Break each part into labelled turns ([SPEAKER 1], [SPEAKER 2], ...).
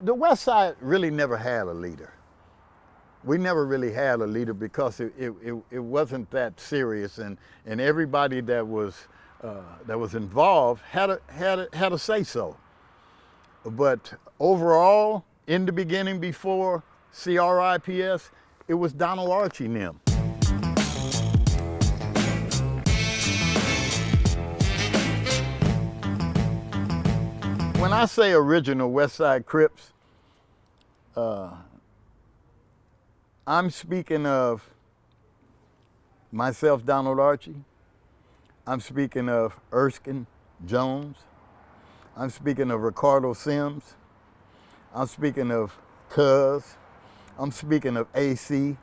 [SPEAKER 1] The West Side really never had a leader. We never really had a leader because it wasn't that serious, and everybody that was involved had a say so. But overall, in the beginning, before CRIPS, it was Donald Archie and them. When I say original West Side Crips, I'm speaking of myself, Donald Archie. I'm speaking of Erskine Jones. I'm speaking of Ricardo Sims. I'm speaking of Cuz. I'm speaking of AC.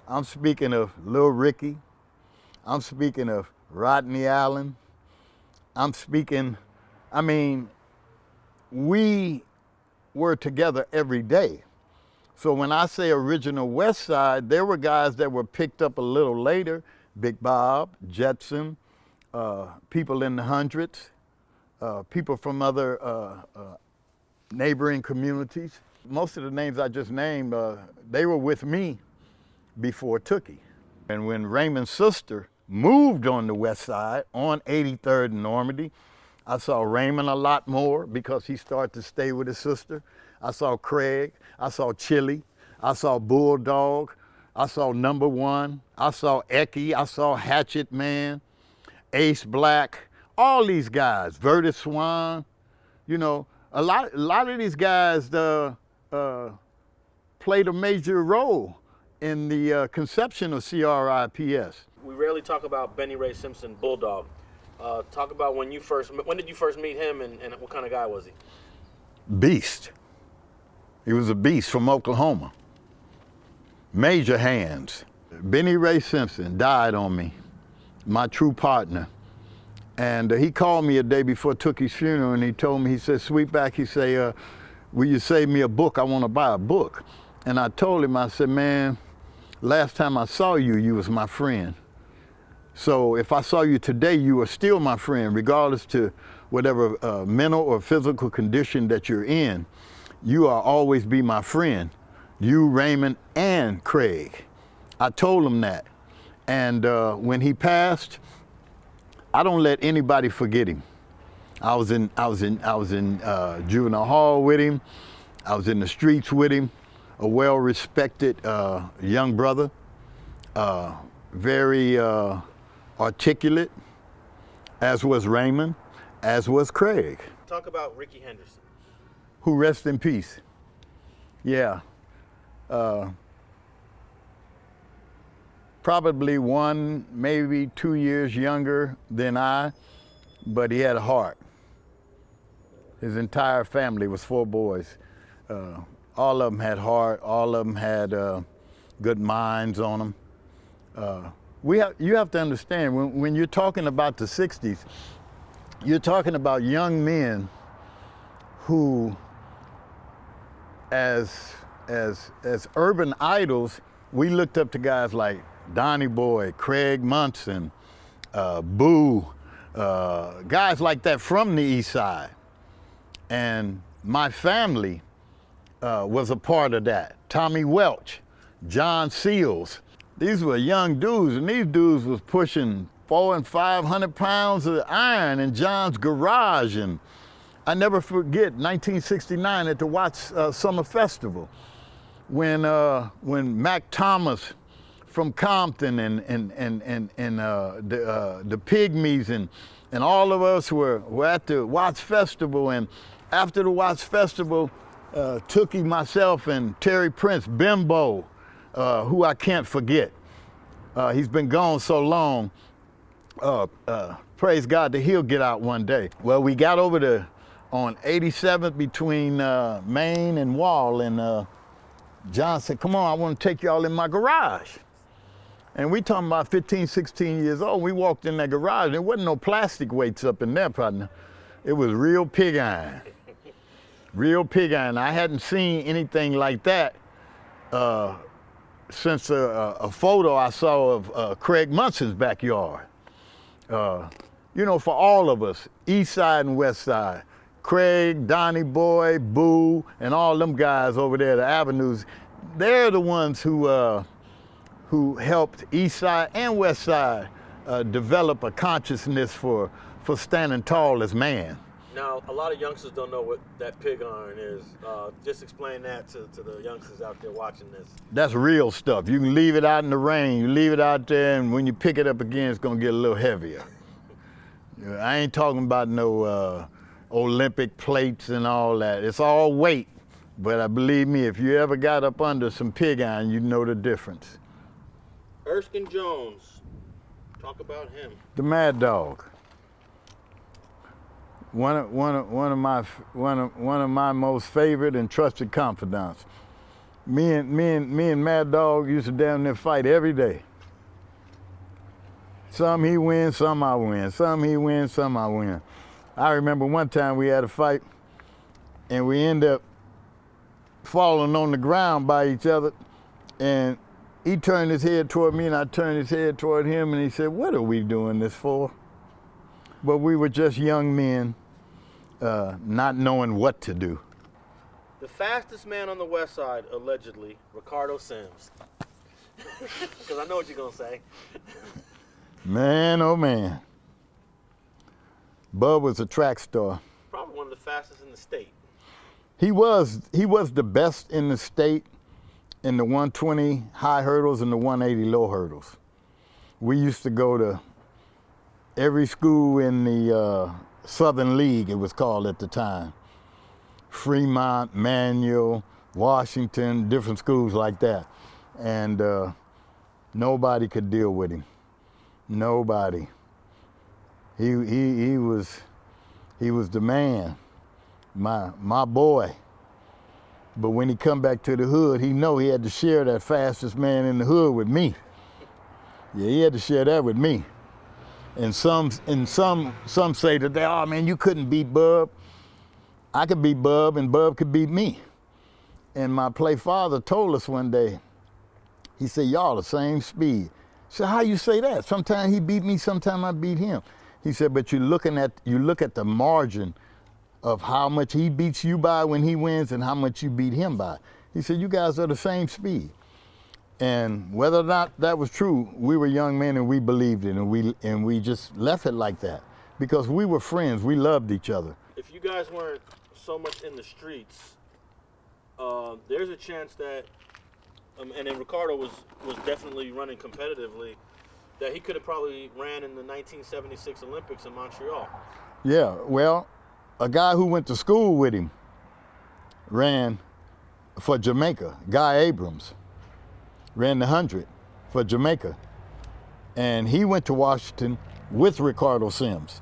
[SPEAKER 1] I'm speaking of Lil Ricky. I'm speaking of Rodney Allen. We were together every day. So when I say original West Side, there were guys that were picked up a little later, Big Bob, Judson, people in the hundreds, people from other neighboring communities. Most of the names I just named, they were with me before Tookie. And when Raymond's sister moved on the West Side on 83rd and Normandy, I saw Raymond a lot more because he started to stay with his sister. I saw Craig, I saw Chili, I saw Bulldog, I saw Number One, I saw Ecky, I saw Hatchet Man, Ace Black, all these guys, Vertus Swan, you know, a lot of these guys played a major role in the conception of CRIPS.
[SPEAKER 2] We rarely talk about Bennie Ray Simpson, Bulldog. Talk about when did you first meet him, and what kind of guy was he?
[SPEAKER 1] Beast. He was a beast from Oklahoma. Major hands. Bennie Ray Simpson died on me, my true partner. And he called me a day before Tookie's funeral, and he told me, he said, Sweetback, he said, will you save me a book? I want to buy a book. And I told him, I said, man, last time I saw you, you was my friend. So if I saw you today, you are still my friend, regardless to whatever mental or physical condition that you're in. You will always be my friend. You, Raymond, and Craig. I told him that. And when he passed, I don't let anybody forget him. I was in juvenile hall with him. I was in the streets with him. A well-respected young brother, very articulate, as was Raymond, as was Craig.
[SPEAKER 2] Talk about Ricky Henderson.
[SPEAKER 1] Who rests in peace. Yeah. Probably 1, maybe 2 years younger than I, but he had a heart. His entire family was 4 boys. All of them had heart, all of them had good minds on them. You have to understand, when you're talking about the 60s, you're talking about young men who, as urban idols, we looked up to guys like Donnie Boy, Craig Monson, Boo, guys like that from the East Side. And my family was a part of that. Tommy Welch, John Seals. These were young dudes, and these dudes was pushing 400 and 500 pounds of iron in John's garage. And I never forget 1969 at the Watts Summer Festival, when Mac Thomas from Compton and the Pygmies and all of us were at the Watts Festival. And after the Watts Festival, Tookie, myself, and Terry Prince, Bimbo, who I can't forget. He's been gone so long. Praise God that he'll get out one day. Well, we got over on 87th between Main and Wall, and John said, come on, I want to take y'all in my garage. And we talking about 15, 16 years old. We walked in that garage. There wasn't no plastic weights up in there, partner. It was real pig iron. Real pig iron. I hadn't seen anything like that since a photo I saw of Craig Monson's backyard. You know, for all of us, East Side and West Side, Craig, Donnie Boy, Boo, and all them guys over there, the Avenues, they're the ones who helped Eastside and Westside develop a consciousness for standing tall as man.
[SPEAKER 2] Now, a lot of youngsters don't know what that pig iron is. Just explain that to the youngsters out there watching this.
[SPEAKER 1] That's real stuff. You can leave it out in the rain, you leave it out there, and when you pick it up again, it's gonna get a little heavier. I ain't talking about no Olympic plates and all that. It's all weight, but believe me, if you ever got up under some pig iron, you know the difference.
[SPEAKER 2] Erskine Jones, talk about him.
[SPEAKER 1] The Mad Dog. One of my most favorite and trusted confidants. Me and Mad Dog used to damn near fight every day. Some he wins, some I win. Some he wins, some I win. I remember one time we had a fight and we ended up falling on the ground by each other, and he turned his head toward me and I turned his head toward him, and he said, "What are we doing this for?" But we were just young men, not knowing what to do.
[SPEAKER 2] The fastest man on the West Side, allegedly, Ricardo Sims. Because I know what you're going to say.
[SPEAKER 1] Man, oh man. Bub was a track star.
[SPEAKER 2] Probably one of the fastest in the state.
[SPEAKER 1] He was the best in the state in the 120 high hurdles and the 180 low hurdles. We used to go to every school in the Southern League, it was called at the time. Fremont, Manual, Washington, different schools like that. And nobody could deal with him. Nobody. He was the man, my boy. But when he come back to the hood, he know he had to share that fastest man in the hood with me. Yeah, he had to share that with me. And some say that oh man, you couldn't beat Bub. I could beat Bub and Bub could beat me. And my play father told us one day, he said, y'all the same speed. I said, how you say that? Sometimes he beat me, sometimes I beat him. He said, but you look at the margin of how much he beats you by when he wins and how much you beat him by. He said, you guys are the same speed. And whether or not that was true, we were young men and we believed it, and we just left it like that because we were friends. We loved each other.
[SPEAKER 2] If you guys weren't so much in the streets, there's a chance that, and then Ricardo was definitely running competitively, that he could have probably ran in the 1976 Olympics in Montreal.
[SPEAKER 1] Yeah, well, a guy who went to school with him ran for Jamaica, Guy Abrams. Ran the 100 for Jamaica. And he went to Washington with Ricardo Sims.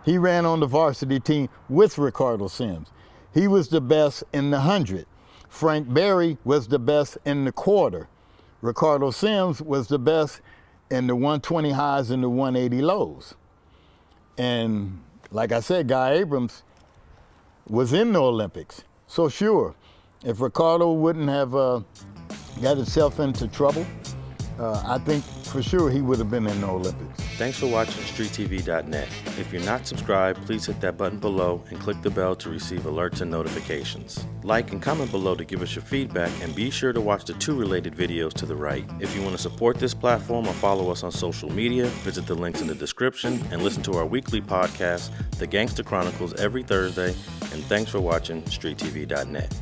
[SPEAKER 1] He ran on the varsity team with Ricardo Sims. He was the best in the 100. Frank Berry was the best in the quarter. Ricardo Sims was the best in the 120 highs and the 180 lows. And like I said, Guy Abrams was in the Olympics. So sure, if Ricardo wouldn't have got himself into trouble, I think for sure he would have been in the Olympics.
[SPEAKER 3] Thanks for watching StreetTV.net. If you're not subscribed, please hit that button below and click the bell to receive alerts and notifications. Like and comment below to give us your feedback, and be sure to watch the 2 related videos to the right. If you want to support this platform or follow us on social media, visit the links in the description and listen to our weekly podcast, The Gangster Chronicles, every Thursday. And thanks for watching StreetTV.net.